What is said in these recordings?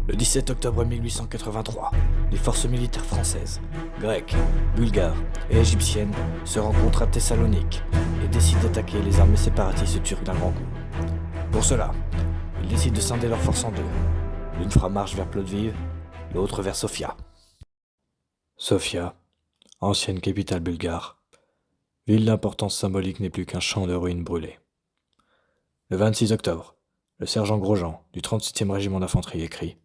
Le 17 octobre 1883, les forces militaires françaises, grecques, bulgares et égyptiennes se rencontrent à Thessalonique et décident d'attaquer les armées séparatistes turques d'un grand coup. Pour cela, ils décident de scinder leurs forces en deux. L'une fera marche vers Plovdiv, l'autre vers Sofia. Sofia, ancienne capitale bulgare, ville d'importance symbolique n'est plus qu'un champ de ruines brûlées. Le 26 octobre, le sergent Grosjean du 37e régiment d'infanterie écrit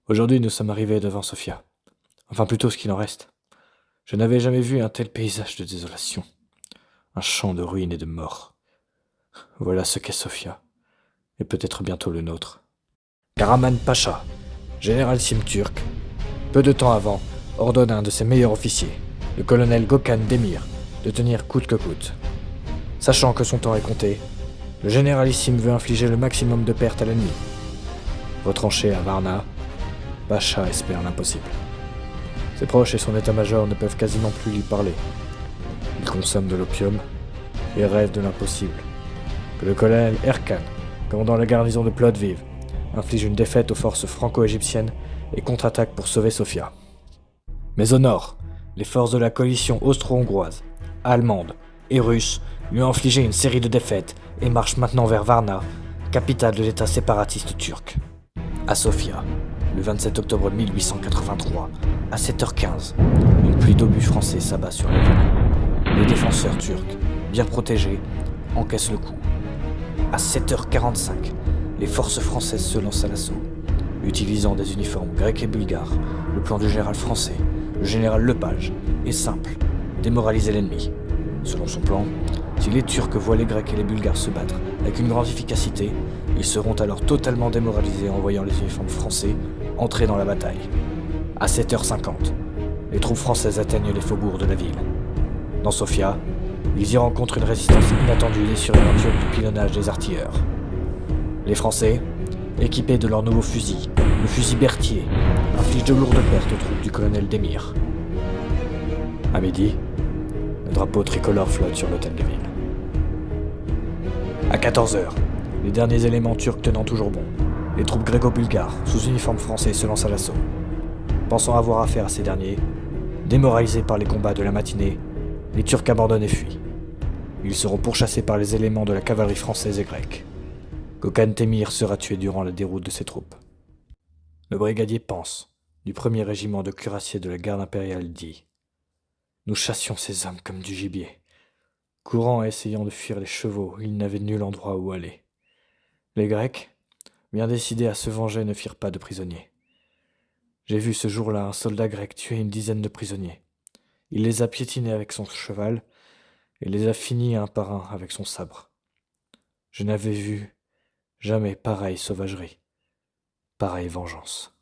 « Aujourd'hui nous sommes arrivés devant Sofia. Enfin plutôt ce qu'il en reste. Je n'avais jamais vu un tel paysage de désolation. Un champ de ruines et de morts. Voilà ce qu'est Sofia. Et peut-être bientôt le nôtre. » Karaman Pacha, généralissime turc, peu de temps avant, ordonne à un de ses meilleurs officiers, le colonel Gökhan Demir, de tenir coûte que coûte. Sachant que son temps est compté, le généralissime veut infliger le maximum de pertes à l'ennemi. Retranché à Varna, Pacha espère l'impossible. Ses proches et son état-major ne peuvent quasiment plus lui parler. Il consomme de l'opium et rêve de l'impossible. Que le colonel Erkan, commandant la garnison de Plovdiv, inflige une défaite aux forces franco-égyptiennes et contre-attaque pour sauver Sofia. Mais au nord, les forces de la coalition austro-hongroise, allemande et russe lui ont infligé une série de défaites et marchent maintenant vers Varna, capitale de l'état séparatiste turc. À Sofia, le 27 octobre 1883, à 7h15, une pluie d'obus français s'abat sur la ville. Les défenseurs turcs, bien protégés, encaissent le coup. À 7h45, les forces françaises se lancent à l'assaut. Utilisant des uniformes grecs et bulgares, le plan du général français, le général Lepage, est simple, démoraliser l'ennemi. Selon son plan, si les Turcs voient les Grecs et les Bulgares se battre avec une grande efficacité, ils seront alors totalement démoralisés en voyant les uniformes français entrer dans la bataille. À 7h50, les troupes françaises atteignent les faubourgs de la ville. Dans Sofia, ils y rencontrent une résistance inattendue des survivants du pilonnage des artilleurs. Les Français, équipés de leurs nouveaux fusils, le fusil Berthier, infligent de lourdes pertes aux troupes du colonel Demir. À midi, le drapeau tricolore flotte sur l'hôtel de ville. À 14h, les derniers éléments turcs tenant toujours bon, les troupes gréco-bulgares, sous uniforme français, se lancent à l'assaut. Pensant avoir affaire à ces derniers, démoralisés par les combats de la matinée, les Turcs abandonnent et fuient. Ils seront pourchassés par les éléments de la cavalerie française et grecque. Gökhan Demir sera tué durant la déroute de ses troupes. Le brigadier Pense, du 1er régiment de cuirassiers de la garde impériale, dit « Nous chassions ces hommes comme du gibier. Courant et essayant de fuir les chevaux, ils n'avaient nul endroit où aller. Les Grecs, bien décidés à se venger, ne firent pas de prisonniers. J'ai vu ce jour-là un soldat grec tuer une dizaine de prisonniers. Il les a piétinés avec son cheval et les a finis un par un avec son sabre. Je n'avais vu jamais pareille sauvagerie, pareille vengeance. »